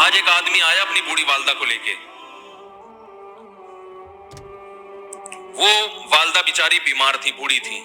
آج ایک آدمی آیا اپنی بوڑھی والدہ کو لے کے، وہ والدہ بیچاری بیمار تھی، بوڑھی تھی.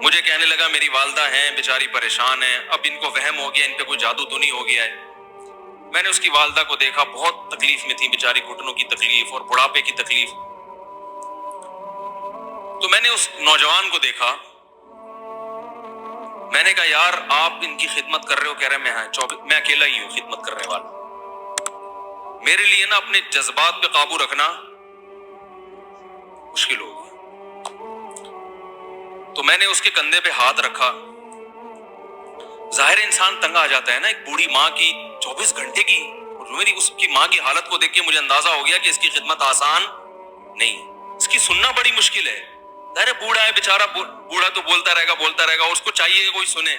مجھے کہنے لگا میری والدہ ہیں بیچاری پریشان ہیں، اب ان کو وہم ہو گیا، ان پہ کوئی جادو تو نہیں ہو گیا ہے. میں نے اس کی والدہ کو دیکھا، بہت تکلیف میں تھی بیچاری، گھٹنوں کی تکلیف اور بڑھاپے کی تکلیف. تو میں نے اس نوجوان کو دیکھا، میں نے کہا یار آپ ان کی خدمت کر رہے ہو؟ کہہ رہے میں اکیلا ہی ہوں خدمت کرنے والا. میرے لیے نا اپنے جذبات پہ قابو رکھنا مشکل ہو گیا. تو میں نے اس کے کندھے پہ ہاتھ رکھا. ظاہر انسان تنگ آ جاتا ہے نا، ایک بوڑھی ماں کی 24 گھنٹے کی، میری اس کی ماں کی حالت کو دیکھ کے مجھے اندازہ ہو گیا کہ اس کی خدمت آسان نہیں، اس کی سننا بڑی مشکل ہے. ظاہر بوڑھا ہے بیچارہ، بوڑھا تو بولتا رہے گا، اور اس کو چاہیے کہ کوئی سنے.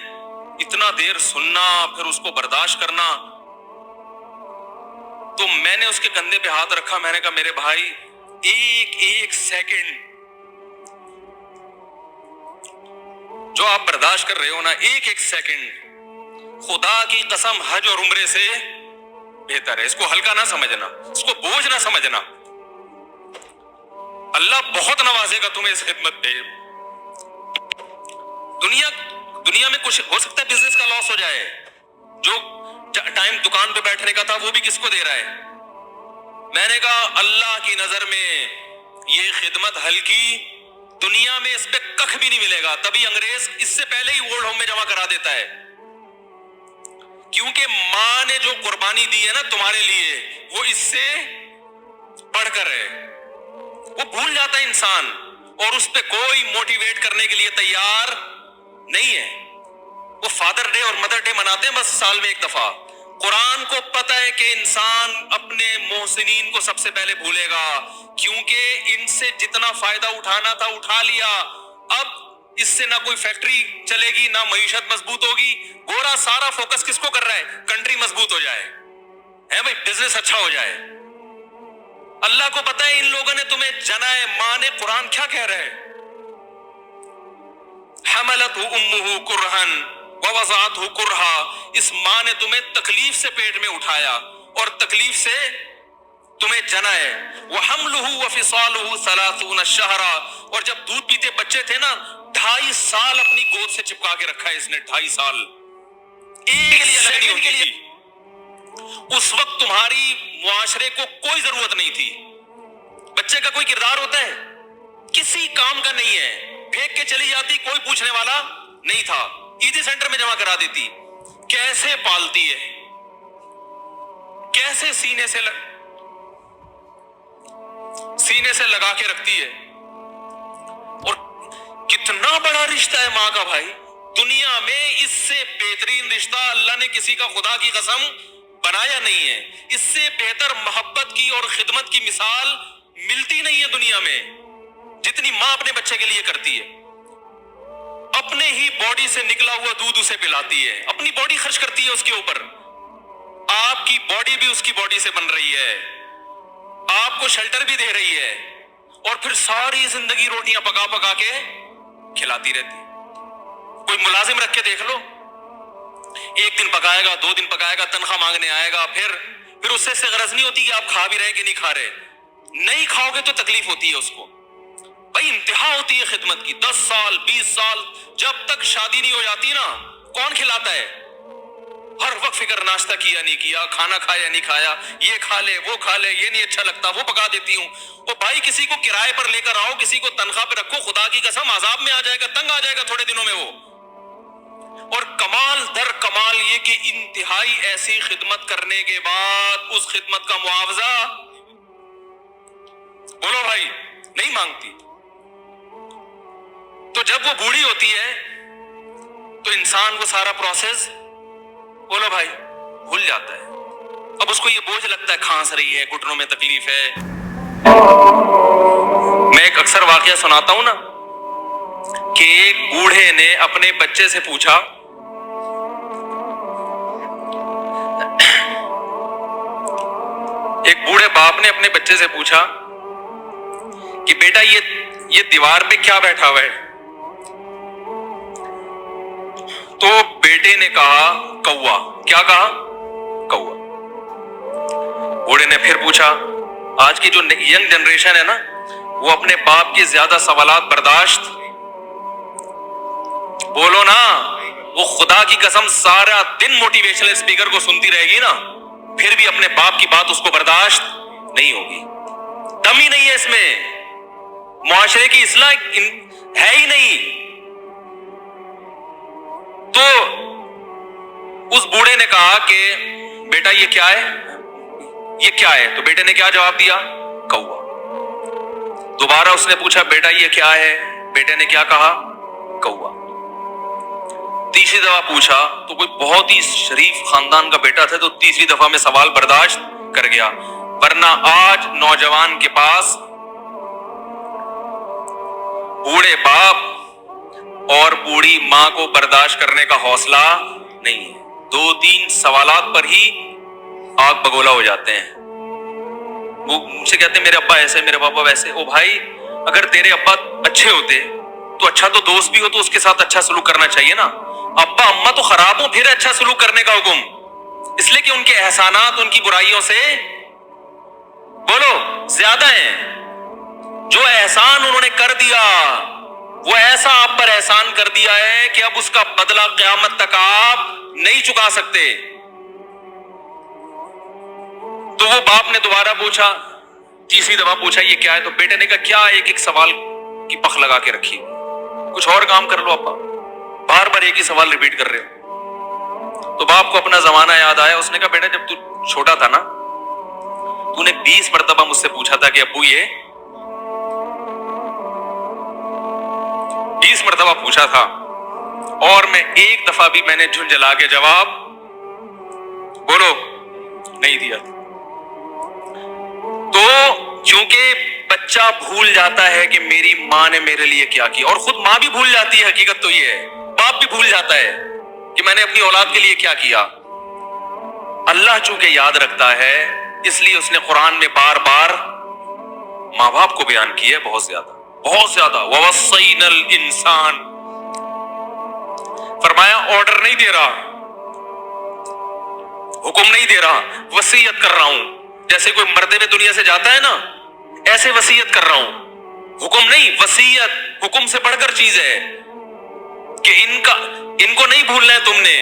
اتنا دیر سننا پھر اس کو برداشت کرنا. تو میں نے اس کے کندھے پہ ہاتھ رکھا، میں نے کہا میرے بھائی ایک سیکنڈ جو آپ برداشت کر رہے ہو نا، ایک سیکنڈ خدا کی قسم حج اور عمرے سے بہتر ہے. اس کو ہلکا نہ سمجھنا، اس کو بوجھ نہ سمجھنا. اللہ بہت نوازے گا تمہیں اس خدمت پہ. دنیا میں کچھ ہو سکتا ہے بزنس کا لاس ہو جائے، جو ٹائم دکان پہ بیٹھنے کا تھا وہ بھی کس کو دے رہا ہے. میں نے کہا اللہ کی نظر میں یہ خدمت ہلکی، دنیا میں اس پہ کخ بھی نہیں ملے گا. تبھی انگریز اس سے پہلے ہی اولڈ ہوم میں جمع کرا دیتا ہے، کیونکہ ماں نے جو قربانی دی ہے نا تمہارے لیے، وہ اس سے بڑھ کر ہے. وہ بھول جاتا ہے انسان، اور اس پہ کوئی موٹیویٹ کرنے کے لیے تیار نہیں ہے. وہ فادر ڈے اور مدر ڈے مناتے ہیں بس سال میں ایک دفعہ. قرآن کو پتہ ہے کہ انسان اپنے محسنین کو سب سے پہلے بھولے گا، کیونکہ ان سے جتنا فائدہ اٹھانا تھا اٹھا لیا. اب اس سے نہ کوئی فیکٹری چلے گی، نہ معیشت مضبوط ہوگی. گورا سارا فوکس کس کو کر رہا ہے؟ کنٹری مضبوط ہو جائے، ہے بھائی، بزنس اچھا ہو جائے. اللہ کو پتہ ہے ان لوگوں نے تمہیں جنا ہے. ماں نے، قرآن کیا کہہ رہا ہے؟ حملتہ امہ کرہن ووضعتہ کرہا. اس ماں نے تمہیں تکلیف سے پیٹ میں اٹھایا اور تکلیف سے تمہیں جنا ہے. وحملہ وفصالہ 30 شہرا. اور جب دودھ پیتے بچے تھے نا، 2.5 سال اپنی گود سے چپکا کے رکھا ہے اس نے. 2.5 سال ایک سیکنڈ کے لیے. اس وقت تمہاری معاشرے کو کوئی ضرورت نہیں تھی. بچے کا کوئی کردار ہوتا ہے؟ کسی کام کا نہیں ہے. پھینک کے چلی جاتی، کوئی پوچھنے والا نہیں تھا. عیدی سینٹر میں جمع کرا دیتی. کیسے پالتی ہے، کیسے سینے سے لگا کے رکھتی ہے. اور کتنا بڑا رشتہ ہے ماں کا بھائی. دنیا میں اس سے بہترین رشتہ اللہ نے کسی کا خدا کی قسم بنایا نہیں ہے. اس سے بہتر محبت کی اور خدمت کی مثال ملتی نہیں ہے دنیا میں، جتنی ماں اپنے بچے کے لیے کرتی ہے. اپنے ہی باڈی سے نکلا ہوا دودھ اسے پلاتی ہے، اپنی باڈی خرچ کرتی ہے اس کے اوپر. آپ کی باڈی بھی اس کی باڈی سے بن رہی ہے، آپ کو شیلٹر بھی دے رہی ہے، اور پھر ساری زندگی روٹیاں پکا پکا کے کھلاتی رہتی. کوئی ملازم رکھ کے دیکھ لو، ایک دن پکائے گا، 2 دن پکائے گا، تنخواہ مانگنے آئے گا. پھر اس سے غرض نہیں ہوتی کہ آپ کھا بھی رہے کہ نہیں کھا رہے. نہیں کھاؤ گے تو تکلیف ہوتی ہے اس کو. بھائی انتہا ہوتی ہے خدمت کی. 10 سال 20 سال جب تک شادی نہیں ہو جاتی نا، کون کھلاتا ہے؟ ہر وقت فکر، ناشتہ کیا نہیں کیا، کھانا کھایا نہیں کھایا، یہ کھا لے وہ کھا لے، یہ نہیں اچھا لگتا وہ پکا دیتی ہوں. وہ بھائی کسی کو کرائے پر لے کر آؤ، کسی کو تنخواہ پہ رکھو، خدا کی قسم عذاب میں آ جائے گا، تنگ آ جائے گا تھوڑے دنوں میں وہ. اور کمال در کمال یہ کہ انتہائی ایسی خدمت کرنے کے بعد اس خدمت کا معاوضہ، بولو بھائی، نہیں مانگتی. تو جب وہ بوڑھی ہوتی ہے تو انسان وہ سارا پروسیس، بولو بھائی، بھول جاتا ہے. اب اس کو یہ بوجھ لگتا ہے، کھانس رہی ہے، گھٹنوں میں تکلیف ہے. میں ایک اکثر واقعہ سناتا ہوں نا، کہ ایک بوڑھے نے اپنے بچے سے پوچھا، ایک بوڑھے باپ نے اپنے بچے سے پوچھا کہ بیٹا یہ دیوار پہ کیا بیٹھا ہوا ہے؟ تو بیٹے نے کہا کوا. کیا کہا؟ کوا. بوڑھے نے پھر پوچھا. آج کی جو ینگ جنریشن ہے نا, وہ اپنے باپ کے زیادہ سوالات برداشت, بولو نا, وہ خدا کی قسم سارا دن موٹیویشنل اسپیکر کو سنتی رہے گی نا, پھر بھی اپنے باپ کی بات اس کو برداشت نہیں ہوگی. دم ہی نہیں ہے اس میں, معاشرے کی اصلاح ہے ہی نہیں. تو اس بوڑھے نے کہا کہ بیٹا یہ کیا ہے, یہ کیا ہے؟ تو بیٹے نے کیا جواب دیا؟ کوا. دوبارہ اس نے پوچھا بیٹا یہ کیا ہے؟ بیٹے نے کیا کہا؟ کوا. تیسری دفعہ پوچھا تو کوئی بہت ہی شریف خاندان کا بیٹا تھا, تو تیسری دفعہ میں سوال برداشت کر گیا. ورنہ آج نوجوان کے پاس بوڑھے باپ اور بوڑھی ماں کو برداشت کرنے کا حوصلہ نہیں ہے. 2-3 سوالات پر ہی آگ بگولا ہو جاتے ہیں. وہ مجھ سے کہتے ہیں میرے ابا ایسے, میرے پاپا ویسے. او بھائی, اگر تیرے ابا اچھے ہوتے تو اچھا تو دوست بھی ہو تو اس کے ساتھ اچھا سلوک کرنا چاہیے نا. ابا اماں تو خراب ہو, پھر اچھا سلوک کرنے کا حکم, اس لیے کہ ان کے احسانات ان کی برائیوں سے بولو زیادہ ہیں. جو احسان انہوں نے کر دیا وہ ایسا آپ پر احسان کر دیا ہے کہ اب اس کا بدلہ قیامت تک آپ نہیں چکا سکتے. تو وہ باپ نے دوبارہ پوچھا, تیسری دفعہ پوچھا یہ کیا ہے؟ تو بیٹے نے کہا کیا ایک ایک سوال کی پخ لگا کے رکھی, کچھ اور کام کر لو ابا, بار بار ایک ہی سوال ریپیٹ کر رہے ہو. تو باپ کو اپنا زمانہ یاد آیا. اس نے کہا بیٹا جب تو چھوٹا تھا نا, تو نے 20 مرتبہ مجھ سے پوچھا تھا کہ ابو یہ 20 مرتبہ پوچھا تھا, اور میں ایک دفعہ بھی میں نے جھنجھلا کے جواب بولو نہیں دیا. تو چونکہ بچہ بھول جاتا ہے کہ میری ماں نے میرے لیے کیا کیا, اور خود ماں بھی بھول جاتی ہے, حقیقت تو یہ ہے, باپ بھی بھول جاتا ہے کہ میں نے اپنی اولاد کے لیے کیا کیا. اللہ چونکہ یاد رکھتا ہے, اس لیے اس نے قرآن میں بار بار ماں باپ کو بیان کیا ہے, بہت زیادہ بہت زیادہ. وَوَصَّيْنَا الْإِنسَانَ, فرمایا آرڈر نہیں دے رہا, حکم نہیں دے رہا, وصیت کر رہا ہوں. جیسے کوئی مردے میں دنیا سے جاتا ہے نا, ایسے وصیت کر رہا ہوں, حکم نہیں. وصیت حکم سے بڑھ کر چیز ہے کہ ان کو نہیں بھولنا ہے, تم نے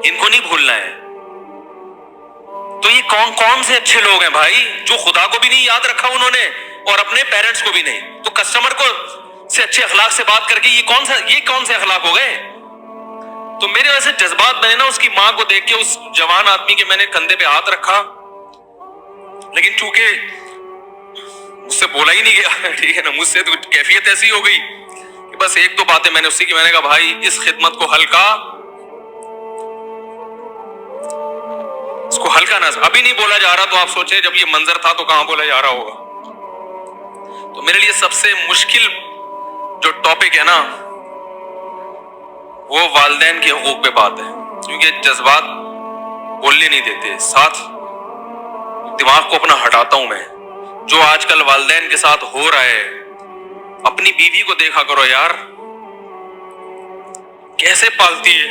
ان کو نہیں بھولنا ہے. تو یہ کون سے اچھے لوگ ہیں بھائی, جو خدا کو بھی نہیں یاد رکھا انہوں نے اور اپنے پیرنٹس کو بھی نہیں. تو کسٹمر کو سے اچھے اخلاق سے بات کر کے یہ کون سے اخلاق ہو گئے؟ تو میرے ویسے جذبات میں نے نا اس کی ماں کو دیکھ کے, اس جوان آدمی کے میں نے کندھے پہ ہاتھ رکھا, لیکن چونکہ مجھ سے بولا ہی نہیں گیا, ٹھیک ہے نا, مجھ سے تو کیفیت ایسی ہو گئی کہ بس 1-2 باتیں میں نے اسی کی, میں نے کہا بھائی اس خدمت کو ہلکا, اس کو ہلکا نہ, ابھی نہیں بولا جا رہا, تو آپ سوچیں جب یہ منظر تھا تو کہاں بولا جا رہا ہوگا. تو میرے لیے سب سے مشکل جو ٹاپک ہے نا, وہ والدین کے حقوق پہ بات ہے, کیونکہ جذبات بولنے نہیں دیتے. ساتھ دماغ کو اپنا ہٹاتا ہوں میں. جو آج کل والدین کے ساتھ ہو رہا ہے, اپنی بیوی کو دیکھا کرو یار, کیسے پالتی ہے,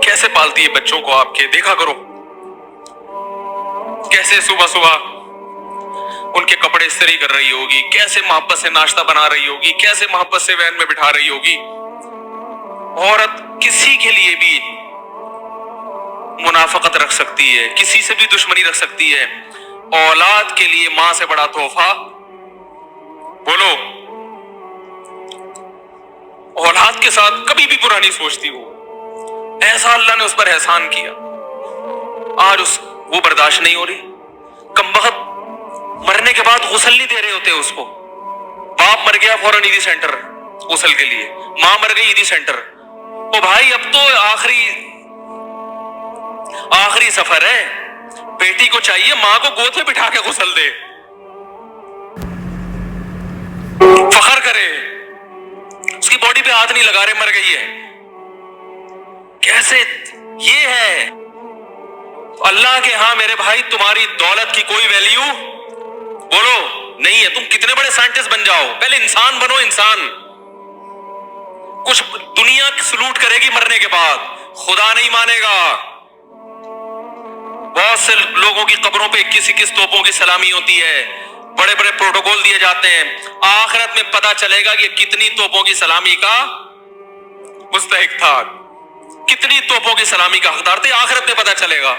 کیسے پالتی ہے بچوں کو آپ کے, دیکھا کرو کیسے صبح صبح ان کے کپڑے استری کر رہی ہوگی, کیسے محبت سے ناشتہ بنا رہی ہوگی, کیسے محبت سے وین میں بٹھا رہی ہوگی. عورت کسی کے لیے بھی منافقت رکھ سکتی ہے, کسی سے بھی دشمنی رکھ سکتی ہے. اولاد کے لیے ماں سے بڑا تحفہ بولو, اولاد کے ساتھ کبھی بھی برا نہیں سوچتی. وہ ایسا اللہ نے اس پر احسان کیا, آج وہ برداشت نہیں ہو رہی. کمبخت مرنے کے بعد غسل نہیں دے رہے ہوتے اس کو. باپ مر گیا فوراً عیدی سینٹر غسل کے لیے, ماں مر گئی عیدی سینٹر. او بھائی اب تو آخری سفر ہے, بیٹی کو چاہیے ماں کو گود میں بٹھا کے غسل دے, فخر کرے, اس کی باڈی پہ ہاتھ نہیں لگا رہے, مر گئی ہے. کیسے یہ ہے اللہ کے ہاں میرے بھائی, تمہاری دولت کی کوئی ویلیو بولو نہیں ہے. تم کتنے بڑے سائنٹسٹ بن جاؤ, پہلے انسان بنو, انسان. کچھ دنیا سلوٹ کرے گی مرنے کے بعد، خدا نہیں مانے گا. بہت سے لوگوں کی قبروں پہ 21 توپوں کی سلامی ہوتی ہے، بڑے بڑے پروٹوکول دیے جاتے ہیں. آخرت میں پتا چلے گا کہ کتنی توپوں کی سلامی کا مستحق تھا، کتنی توپوں کی سلامی کا حقدار تھے، آخرت میں پتا چلے گا.